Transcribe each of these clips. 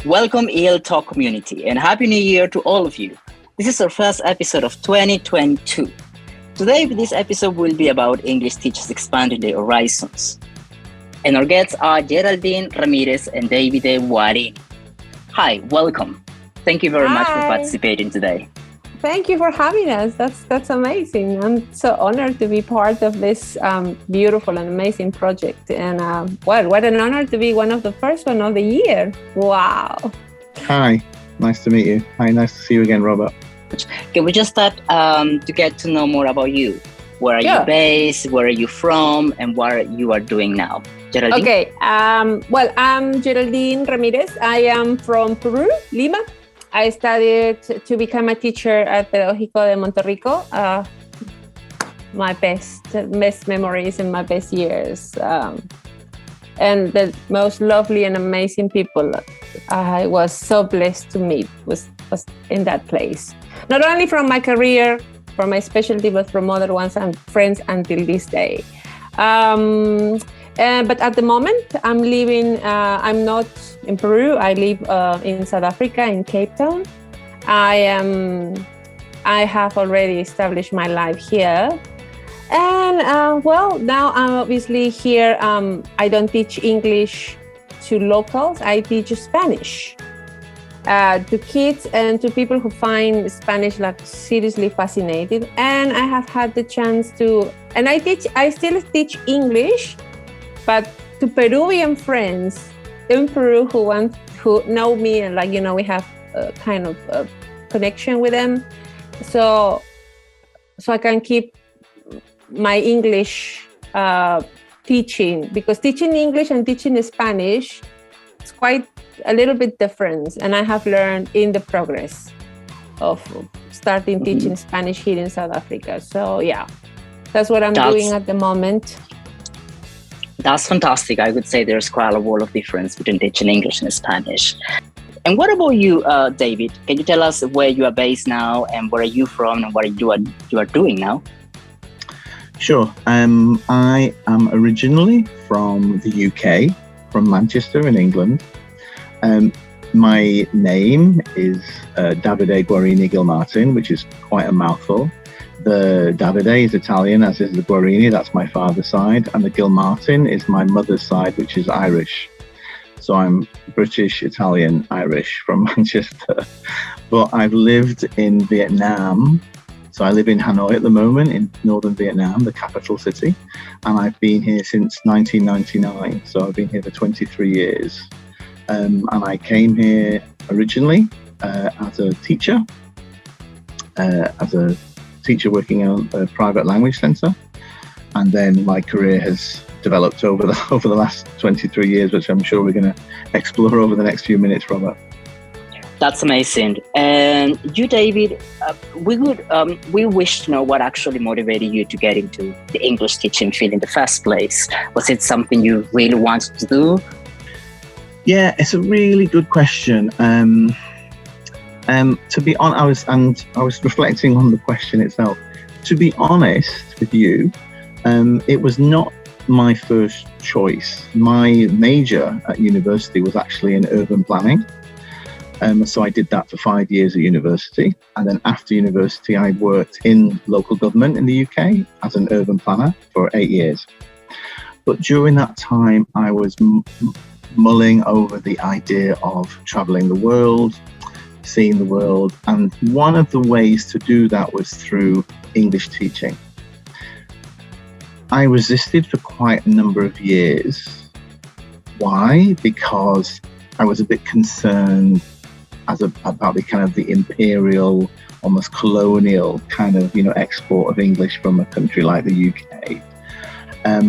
Welcome, EL Talk community, and Happy New Year to all of you. This is our first episode of 2022. Today, this episode will be about English teachers expanding their horizons. And our guests are Geraldine, Ramirez, and Davide Guarini. Hi, welcome. Thank you very much for participating today. Thank you for having us. That's amazing. I'm so honored to be part of this beautiful and amazing project. And what an honor to be one of the first one of the year. Wow. Hi, nice to meet you. Hi, nice to see you again, Robert. Can we just start to get to know more about you? Where are you based? Where are you from? And what you are doing now? Geraldine? Okay. I'm Geraldine Ramirez. I am from Peru, Lima. I studied to become a teacher at Pedagógico de Monterrico. My best memories and my best years. And the most lovely and amazing people I was so blessed to meet was in that place. Not only from my career, from my specialty, but from other ones and friends until this day. But at the moment, I'm living, I'm not in Peru. I live in South Africa, in Cape Town. I have already established my life here. And now I'm obviously here. I don't teach English to locals. I teach Spanish to kids and to people who find Spanish like seriously fascinating. And I have had the chance to, and I still teach English, but to Peruvian friends in Peru who know me and we have a kind of a connection with them. So I can keep my English teaching, because teaching English and teaching Spanish is quite a little bit different. And I have learned in the progress of starting teaching Spanish here in South Africa. So yeah, that's what I'm doing at the moment. That's fantastic. I would say there's quite a world of difference between teaching English and Spanish. And what about you, David? Can you tell us where you are based now and where are you from and what you are doing now? Sure. I am originally from the UK, from Manchester in England. My name is Davide Guarini Gilmartin, which is quite a mouthful. The Davide is Italian, as is the Guarini, that's my father's side, and the Gilmartin is my mother's side, which is Irish. So I'm British, Italian, Irish from Manchester. But I've lived in Vietnam. So I live in Hanoi at the moment, in northern Vietnam, the capital city. And I've been here since 1999. So I've been here for 23 years. And I came here originally as a teacher, working in a private language centre, and then my career has developed over the last 23 years, which I'm sure we're going to explore over the next few minutes, Robert. That's amazing. And you, David, we wish to know what actually motivated you to get into the English teaching field in the first place. Was it something you really wanted to do? Yeah, it's a really good question. To be honest, I was reflecting on the question itself. To be honest with you, it was not my first choice. My major at university was actually in urban planning. So I did that for 5 years at university. And then after university, I worked in local government in the UK as an urban planner for 8 years. But during that time, I was mulling over the idea of traveling the world, seeing the world, and one of the ways to do that was through English teaching. I resisted for quite a number of years. Why? Because I was a bit concerned about the kind of the imperial, almost colonial kind of export of English from a country like the UK.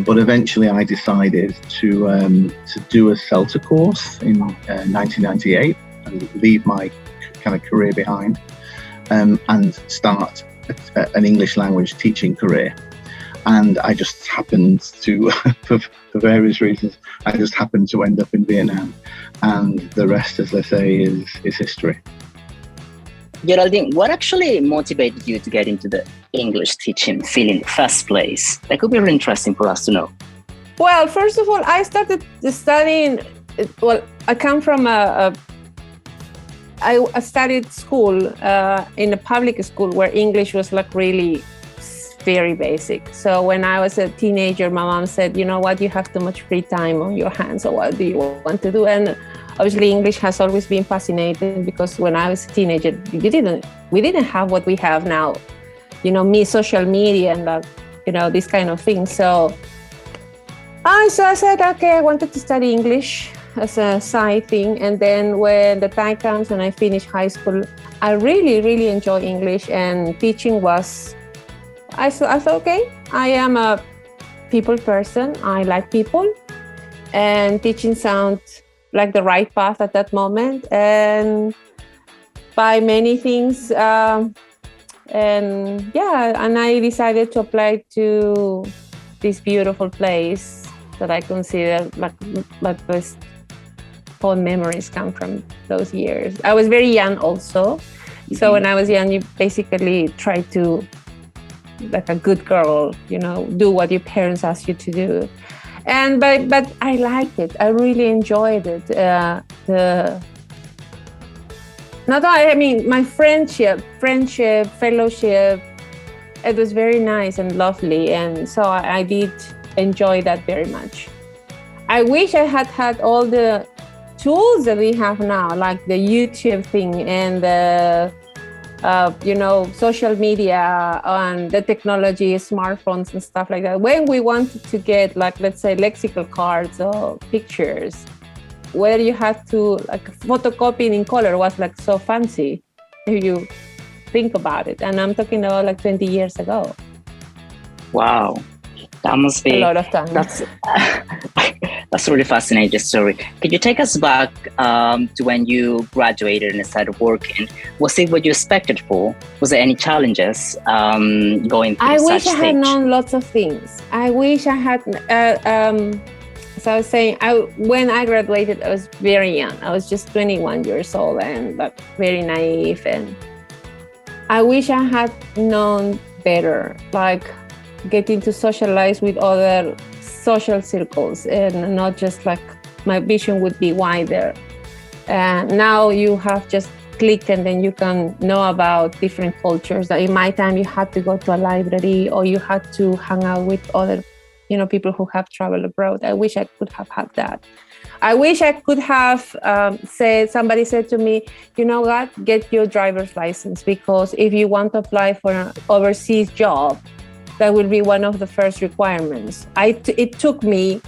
But eventually I decided to do a CELTA course in 1998 and leave my kind of career behind and start an English language teaching career. And I just happened to, for various reasons, I just happened to end up in Vietnam. And the rest, as they say, is history. Geraldine, what actually motivated you to get into the English teaching field in the first place? That could be really interesting for us to know. Well, first of all, I started studying, I come from a I studied school in a public school where English was like really very basic. So when I was a teenager, my mom said, you know what, you have too much free time on your hands. So what do you want to do? And obviously English has always been fascinating because when I was a teenager, we didn't have what we have now, social media and this kind of thing. So I said, okay, I wanted to study English as a side thing. And then when the time comes and I finish high school, I really, really enjoy English, and teaching was, I thought, okay, I am a people person. I like people, and teaching sounds like the right path at that moment. And by many things, and I decided to apply to this beautiful place that I consider like my best fond memories come from those years. I was very young also. So when I was young, you basically try to, like a good girl, do what your parents ask you to do. And but I liked it. I really enjoyed it. My friendship, fellowship, it was very nice and lovely. And so I did enjoy that very much. I wish I had all the tools that we have now, like the YouTube thing and the social media and the technology, smartphones and stuff like that. When we wanted to get, like, let's say, lexical cards or pictures, where you had to, like, photocopying in color was like so fancy if you think about it. And I'm talking about like 20 years ago. Wow. That must be a lot of time. That's a really fascinating story. Could you take us back to when you graduated and started working? Was it what you expected for? Was there any challenges going through I such wish I stage? had known lots of things. I wish I had, as I was saying, when I graduated, I was very young. I was just 21 years old and like, very naive. And I wish I had known better, like getting to socialize with other social circles and not just like my vision would be wider. And now you have just clicked and then you can know about different cultures. That in my time you had to go to a library or you had to hang out with other, people who have traveled abroad. I wish I could have had that. I wish I could have somebody said to me, you know what, get your driver's license, because if you want to apply for an overseas job, that will be one of the first requirements. It took me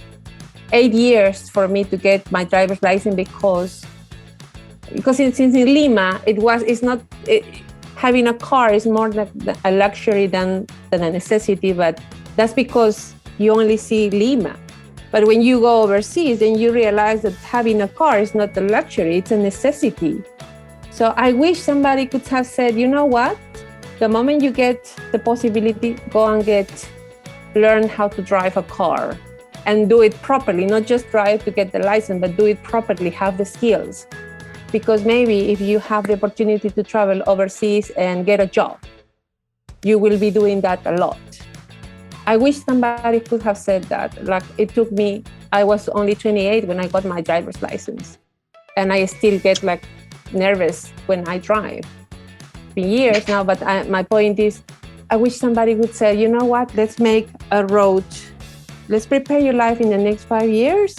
8 years for me to get my driver's license because since in Lima, having a car is more like a luxury than a necessity, but that's because you only see Lima. But when you go overseas, then you realize that having a car is not a luxury, it's a necessity. So I wish somebody could have said, you know what? The moment you get the possibility, go and learn how to drive a car and do it properly, not just drive to get the license, but do it properly, have the skills. Because maybe if you have the opportunity to travel overseas and get a job, you will be doing that a lot. I wish somebody could have said that. Like it took me, I was only 28 when I got my driver's license. And I still get like nervous when I drive. Years now, but my point is, I wish somebody would say, you know what, let's make a road. Let's prepare your life in the next 5 years.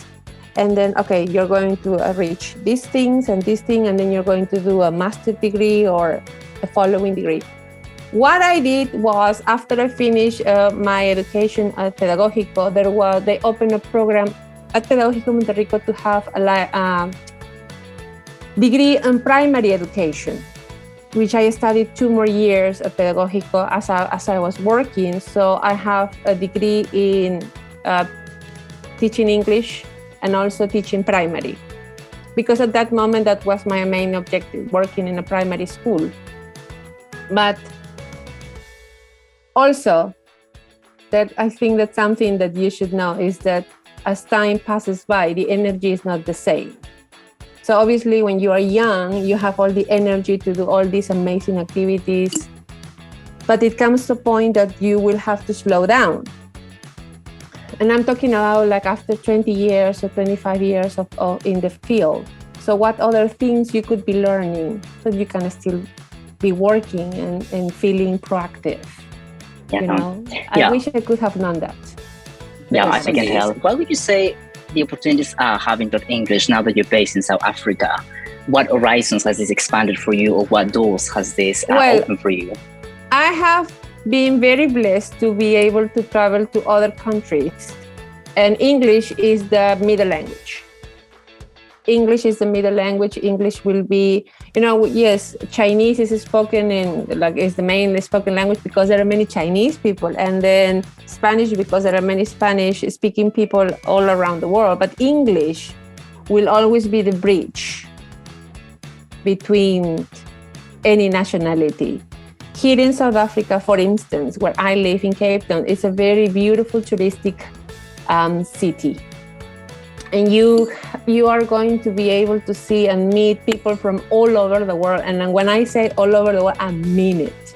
And then, okay, you're going to reach these things and this thing, and then you're going to do a master's degree or a following degree. What I did was, after I finished my education at Pedagógico, they opened a program at Pedagógico Monterrico to have a degree in primary education, which I studied 2 more years at Pedagógico as I was working. So I have a degree in teaching English and also teaching primary. Because at that moment, that was my main objective, working in a primary school. But also, that I think that something that you should know is that as time passes by, the energy is not the same. So obviously, when you are young, you have all the energy to do all these amazing activities, but it comes to a point that you will have to slow down. And I'm talking about like after 20 years or 25 years in the field, So what other things you could be learning so you can still be working and feeling proactive? Yeah. You know, I wish I could have known that. Yeah, I can tell. What would you say the opportunities are having taught English now that you're based in South Africa? What horizons has this expanded for you, or what doors has this opened for you? I have been very blessed to be able to travel to other countries, and English is the middle language. English is the middle language. English will be, yes, Chinese is spoken is the main spoken language because there are many Chinese people, and then Spanish because there are many Spanish speaking people all around the world. But English will always be the bridge between any nationality. Here in South Africa, for instance, where I live in Cape Town, it's a very beautiful touristic city. And you are going to be able to see and meet people from all over the world. And when I say all over the world, I mean it.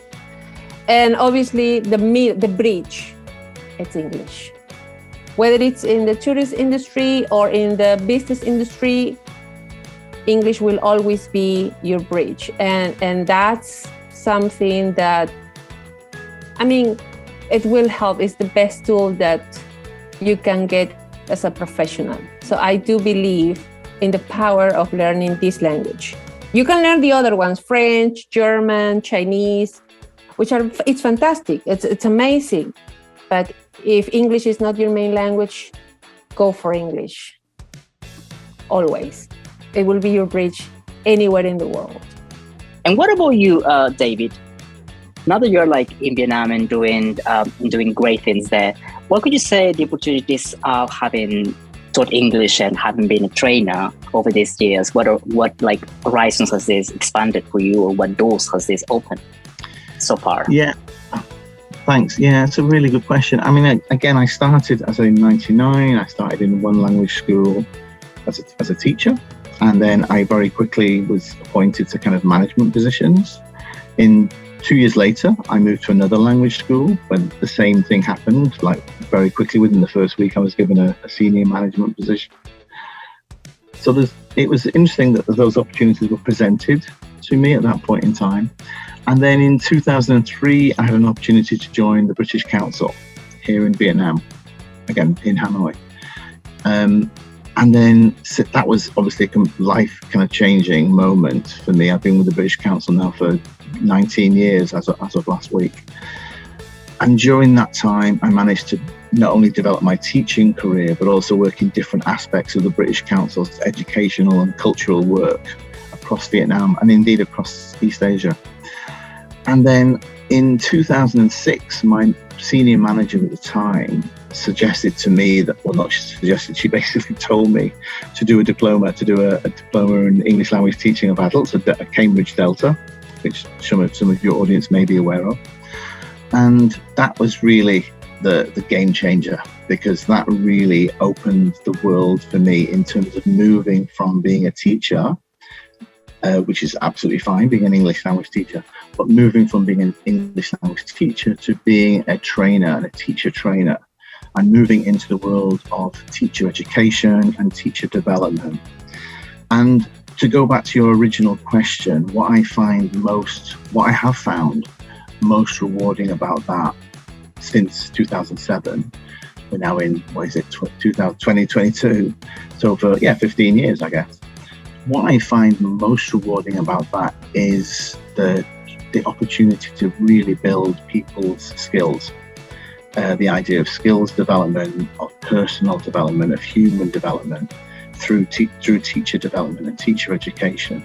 And obviously, the bridge, it's English. Whether it's in the tourist industry or in the business industry, English will always be your bridge. And that's something that, it will help. It's the best tool that you can get as a professional. So I do believe in the power of learning this language. You can learn the other ones, French, German, Chinese, it's fantastic. It's amazing. But if English is not your main language, go for English. Always. It will be your bridge anywhere in the world. And what about you, David? Now that you're in Vietnam and doing great things there, what could you say the opportunities of having taught English and having been a trainer over these years? What horizons has this expanded for you, or what doors has this opened so far? Yeah, thanks. Yeah, it's a really good question. Again, I started as in '99. I started in one language school as a teacher, and then I very quickly was appointed to kind of management positions. 2 years later, I moved to another language school when the same thing happened. Very quickly within the first week, I was given a senior management position. So it was interesting that those opportunities were presented to me at that point in time. And then in 2003, I had an opportunity to join the British Council here in Vietnam, again in Hanoi. And then that was obviously a life kind of changing moment for me. I've been with the British Council now for 19 years as of last week. And during that time, I managed to not only develop my teaching career, but also work in different aspects of the British Council's educational and cultural work across Vietnam and indeed across East Asia. And then in 2006, my senior manager at the time suggested to me she basically told me to do a diploma in English language teaching of adults, a Cambridge Delta, which some of your audience may be aware of. And that was really the game changer, because that really opened the world for me in terms of moving from being a teacher, which is absolutely fine, being an English language teacher, but moving from being an English language teacher to being a trainer and a teacher trainer, and moving into the world of teacher education and teacher development. And to go back to your original question, what I have found most rewarding about that since 2007, we're now in, 2022, so for 15 years, I guess. What I find most rewarding about that is the opportunity to really build people's skills. The idea of skills development, of personal development, of human development through teacher development and teacher education.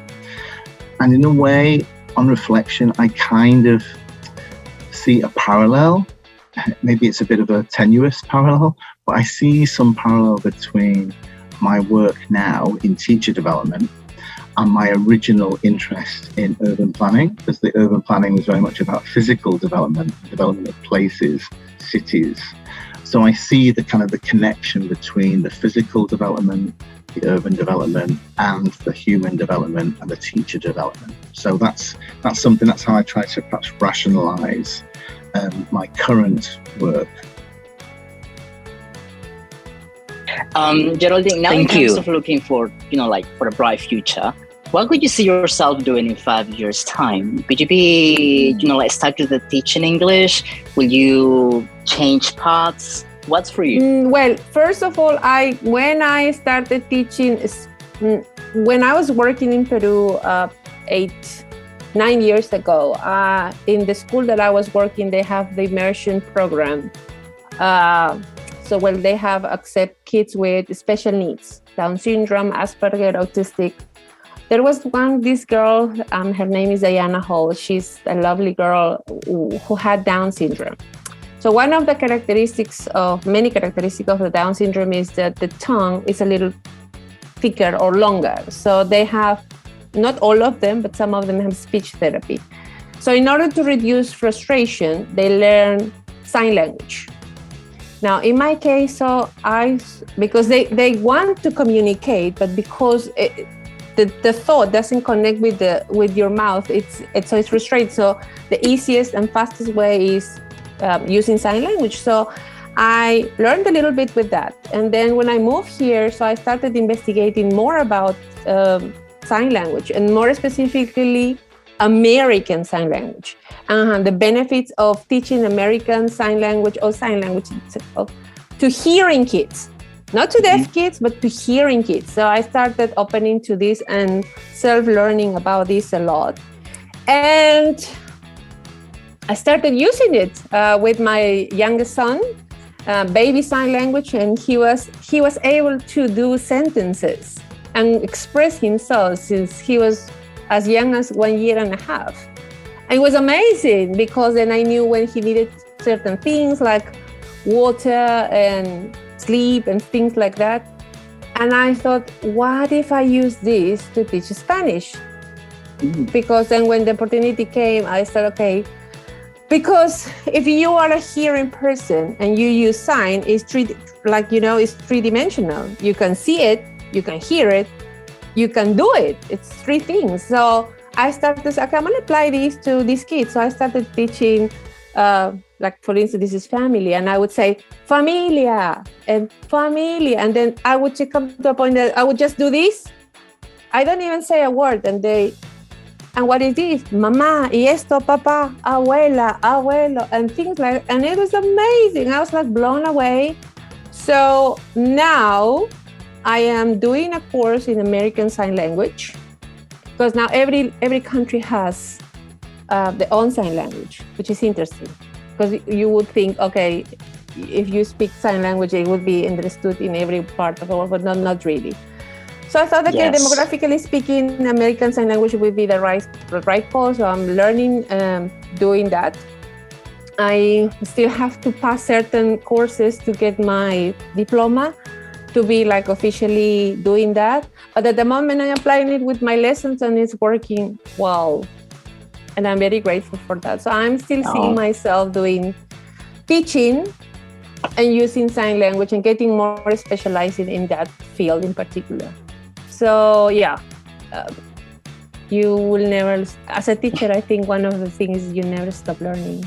And in a way, on reflection, I kind of see a parallel. Maybe it's a bit of a tenuous parallel, but I see some parallel between my work now in teacher development and my original interest in urban planning, because the urban planning was very much about physical development of places, cities. So I see the connection between the physical development, the urban development, and the human development and the teacher development. So that's how I try to perhaps rationalize my current work. Geraldine, now in Thank terms you. of looking for, like for a bright future, what could you see yourself doing in 5 years' time? Could you be, like stuck to the teaching English? Will you change paths? What's for you? Well, first of all, when I started teaching, when I was working in Peru 9 years ago, in the school that I was working, they have the immersion program. They have accept kids with special needs, Down syndrome, Asperger, autistic. There was this girl, her name is Diana Hall. She's a lovely girl who had Down syndrome. So one of the many characteristics of the Down syndrome is that the tongue is a little thicker or longer. So they have, not all of them, but some of them have speech therapy. So in order to reduce frustration, they learn sign language. Now, in my case, because they want to communicate, but because the thought doesn't connect with your mouth, it's frustrating. So the easiest and fastest way is using sign language. So I learned a little bit with that. And then when I moved here, so I started investigating more about sign language, and more specifically, American Sign Language. The benefits of teaching American Sign Language or sign language itself to hearing kids, not to deaf kids, but to hearing kids. So I started opening to this and self-learning about this a lot. And I started using it with my youngest son, baby sign language, and he was able to do sentences and express himself since he was as young as 1.5 years. And it was amazing because then I knew when he needed certain things like water and sleep and things like that. And I thought, what if I use this to teach Spanish? Because then when the opportunity came, I said, okay, because if you are a hearing person and you use sign, it's three-dimensional. You can see it, you can hear it, you can do it. It's three things. So I started to say, okay, I'm going to apply this to these kids. So I started teaching, for instance, this is family. And I would say, familia, and familia. And then I would come to a point that I would just do this. I don't even say a word. And what is this? Mamá, y esto, papá, abuela, abuelo, and things like, and it was amazing. I was like blown away. So now I am doing a course in American Sign Language, because now every country has their own sign language, which is interesting. Because you would think, okay, if you speak sign language, it would be understood in every part of the world, but not really. So I thought, okay, Yes. demographically speaking, American Sign Language would be the right course. So I'm learning, doing that. I still have to pass certain courses to get my diploma, to be like officially doing that. But at the moment I'm applying it with my lessons and it's working well. And I'm very grateful for that. So I'm still seeing myself doing teaching and using sign language and getting more specialized in that field in particular. So you will never, as a teacher, I think one of the things is you never stop learning.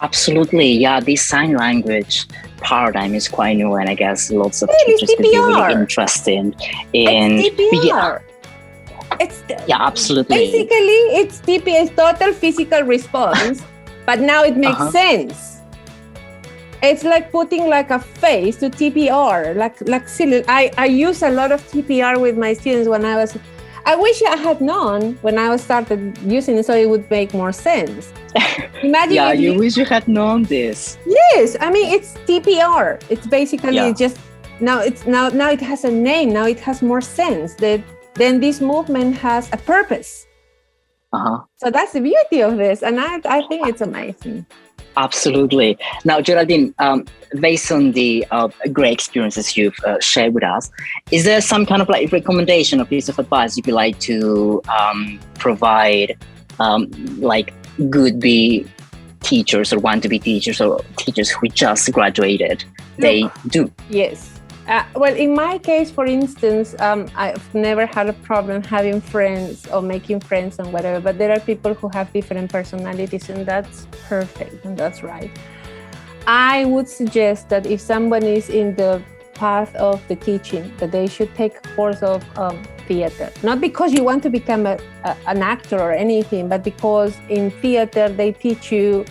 Absolutely. Yeah, this sign language paradigm is quite new, and I guess lots of It's teachers could be really TPR. interested It's TPR. Yeah, absolutely. Basically, it's TPR, total physical response, but now it makes sense. It's like putting like a face to TPR, like silly. I use a lot of TPR with my students when I wish I had known when I started using it so it would make more sense. Imagine Yeah, you wish you had known this. Yes, I mean it's TPR. It's basically just now it has a name. Now it has more sense. That then this movement has a purpose. So that's the beauty of this, and I think it's amazing. Absolutely. Now, Geraldine, based on the great experiences you've shared with us, is there some kind of like recommendation or piece of advice you'd like to provide, like would-be teachers or want to be teachers or teachers who just graduated? They do. Yes. Well, in my case, for instance, I've never had a problem having friends or making friends and whatever, but there are people who have different personalities, and that's perfect and that's right. I would suggest that if someone is in the path of the teaching, that they should take a course of theater. Not because you want to become an actor or anything, but because in theater they teach you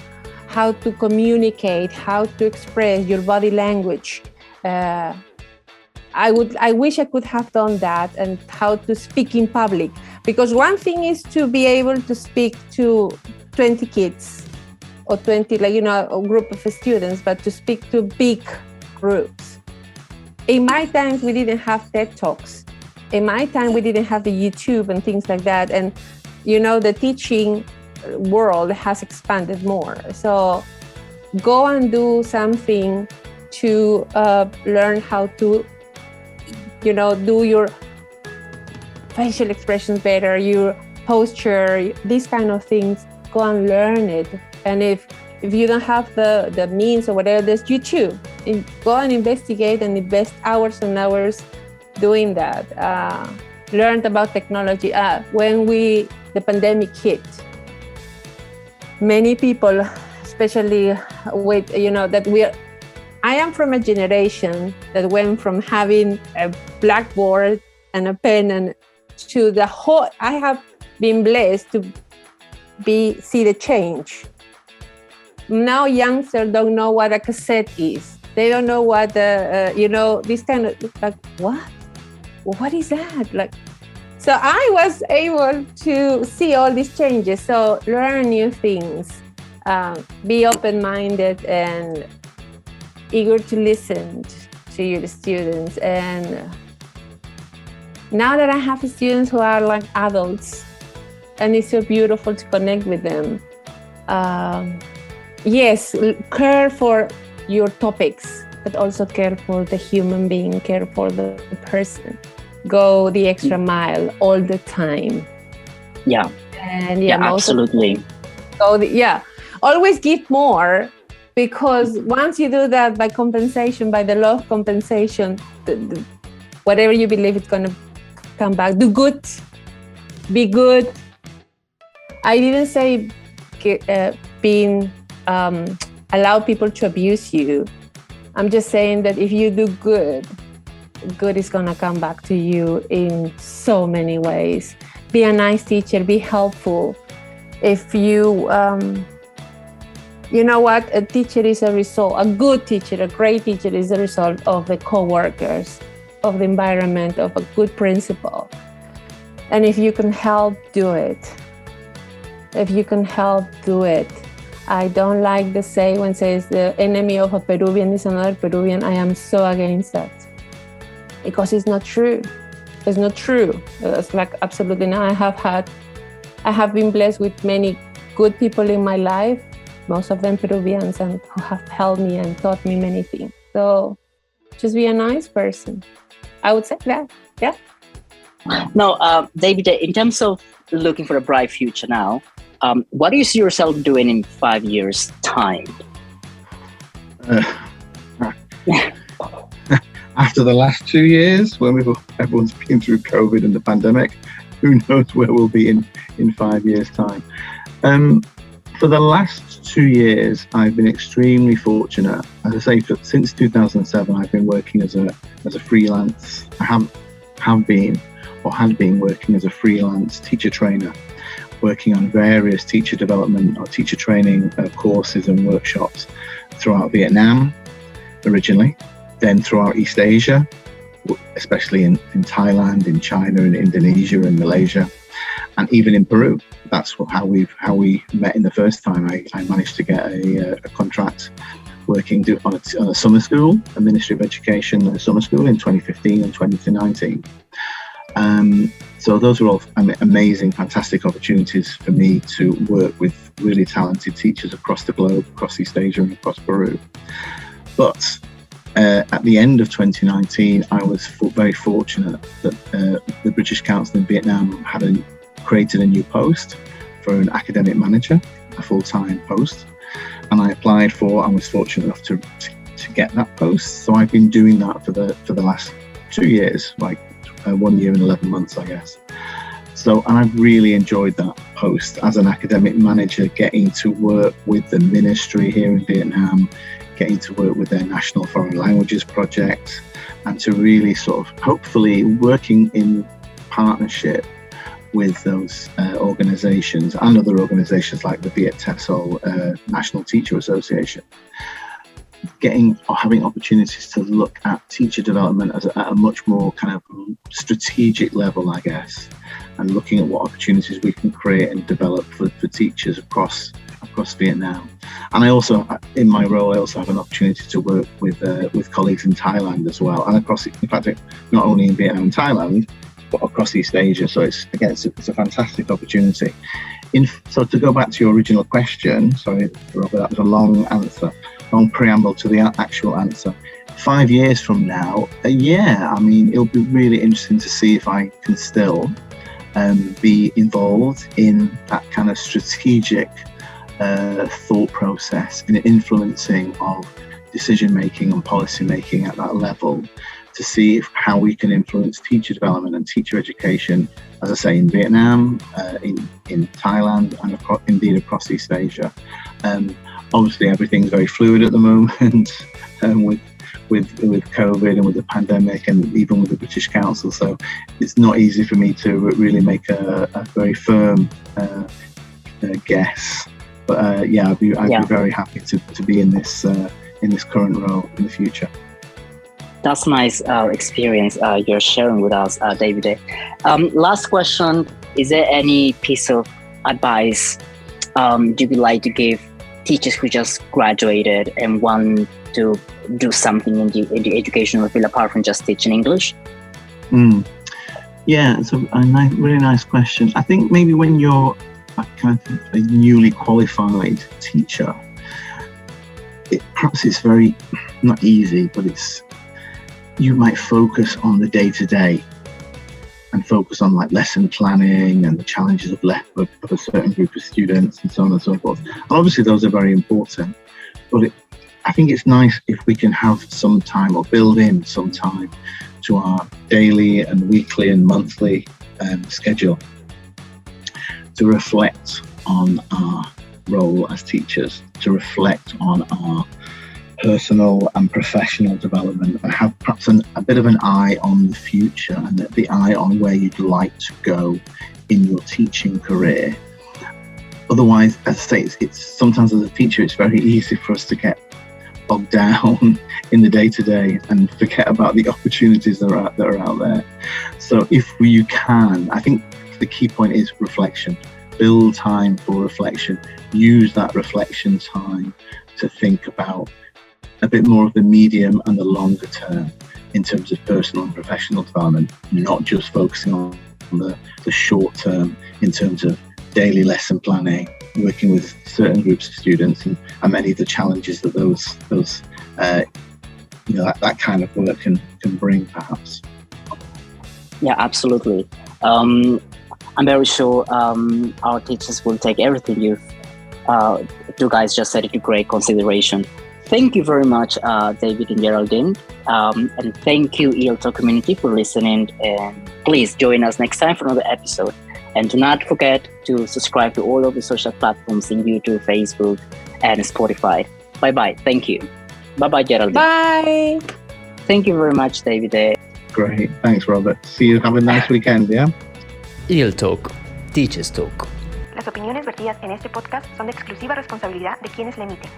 how to communicate, how to express your body language. I wish I could have done that, and how to speak in public. Because one thing is to be able to speak to 20 kids or 20, a group of students, but to speak to big groups. In my times, we didn't have TED Talks. In my time, we didn't have the YouTube and things like that. And, the teaching world has expanded more. So go and do something to learn how to, do your facial expressions better, your posture, these kind of things. Go and learn it. And if you don't have the means or whatever, there's YouTube. Go and investigate and invest hours and hours doing that. Learned about technology. When the pandemic hit, many people, especially with, I am from a generation that went from having a blackboard and a pen and to the whole. I have been blessed to see the change. Now youngsters don't know what a cassette is. They don't know what this kind of, like, what is that? So I was able to see all these changes. So learn new things, be open-minded and eager to listen to your students. And now that I have students who are like adults, and it's so beautiful to connect with them. Yes, care for your topics, but also care for the human being, care for the person. Go the extra mile all the time. Yeah. And absolutely. Always give more, because once you do that by compensation, by the law of compensation, whatever you believe it's going to come back. Do good, be good. I didn't say allow people to abuse you. I'm just saying that if you do good is going to come back to you in so many ways. Be a nice teacher, be helpful. If you, a teacher is a result, a good teacher, a great teacher is a result of the co-workers, of the environment, of a good principal. And if you can help, do it. If you can help, do it. I don't like the saying when it says the enemy of a Peruvian is another Peruvian. I am so against that, because it's not true. It's not true. It's like absolutely not. I have been blessed with many good people in my life, most of them Peruvians, and who have helped me and taught me many things. So just be a nice person. I would say that, yeah. Now, Davide, in terms of looking for a bright future now, what do you see yourself doing in 5 years' time? After the last 2 years, when everyone's been through COVID and the pandemic, who knows where we'll be in 5 years' time. For the last 2 years, I've been extremely fortunate. As I say, since 2007, I've been working as a freelance. I had been working as a freelance teacher trainer, working on various teacher development or teacher training courses and workshops throughout Vietnam originally, then throughout East Asia, especially in Thailand, in China, in Indonesia, and Malaysia, and even in Peru. That's how we met in the first time. I managed to get a contract working on a summer school, a Ministry of Education summer school in 2015 and 2019. So those were all amazing, fantastic opportunities for me to work with really talented teachers across the globe, across East Asia and across Peru. But at the end of 2019, I was very fortunate that the British Council in Vietnam had created a new post for an academic manager, a full-time post. And I applied for and was fortunate enough to get that post. So I've been doing that for the last 2 years, 1 year and 11 months, I guess. So, and I've really enjoyed that post as an academic manager, getting to work with the ministry here in Vietnam, getting to work with their National Foreign Languages Project, and to really sort of hopefully working in partnership with those organisations and other organisations like the Viet TESOL National Teacher Association, having opportunities to look at teacher development at a much more kind of strategic level, I guess, and looking at what opportunities we can create and develop for teachers across Vietnam. And I also, in my role, I also have an opportunity to work with colleagues in Thailand as well, and across, in fact, not only in Vietnam and Thailand, but across East Asia. So it's a fantastic opportunity. So to go back to your original question, sorry, Robert, that was a long preamble to the actual answer. 5 years from now, it'll be really interesting to see if I can still be involved in that kind of strategic thought process and influencing of decision making and policy making at that level, to see how we can influence teacher development and teacher education, as I say, in Vietnam, in Thailand, and indeed across East Asia. Obviously, everything's very fluid at the moment, with COVID and with the pandemic, and even with the British Council. So it's not easy for me to really make a very firm guess. But I'd be very happy to be in this current role in the future. That's nice experience you're sharing with us, Davide. Last question: is there any piece of advice you would like to give teachers who just graduated and want to do something in the educational field apart from just teaching English? Yeah, it's a really nice question. I think maybe when you're a newly qualified teacher, perhaps it's very not easy, but you might focus on the day-to-day and focus on like lesson planning and the challenges of a certain group of students and so on and so forth. And obviously those are very important, but I think it's nice if we can have some time or build in some time to our daily and weekly and monthly schedule to reflect on our role as teachers, to reflect on our personal and professional development, and have perhaps a bit of an eye on the future and the eye on where you'd like to go in your teaching career. Otherwise, as I say, it's sometimes as a teacher, it's very easy for us to get bogged down in the day-to-day and forget about the opportunities that are out there. So if you can, I think the key point is reflection. Build time for reflection. Use that reflection time to think about a bit more of the medium and the longer term in terms of personal and professional development, not just focusing on the short term in terms of daily lesson planning, working with certain groups of students, and many of the challenges that that kind of work can bring, perhaps. Yeah, absolutely. I'm very sure our teachers will take everything you guys just said into great consideration. Thank you very much, David and Geraldine. And thank you, ELTO community, for listening. And please join us next time for another episode. And do not forget to subscribe to all of the social platforms in YouTube, Facebook, and Spotify. Bye-bye. Thank you. Bye-bye, Geraldine. Bye. Thank you very much, David. Great. Thanks, Robert. See you. Have a nice weekend, yeah? EL Talk, Teachers Talk. Las opiniones vertidas en este podcast son de exclusiva responsabilidad de quienes la emiten.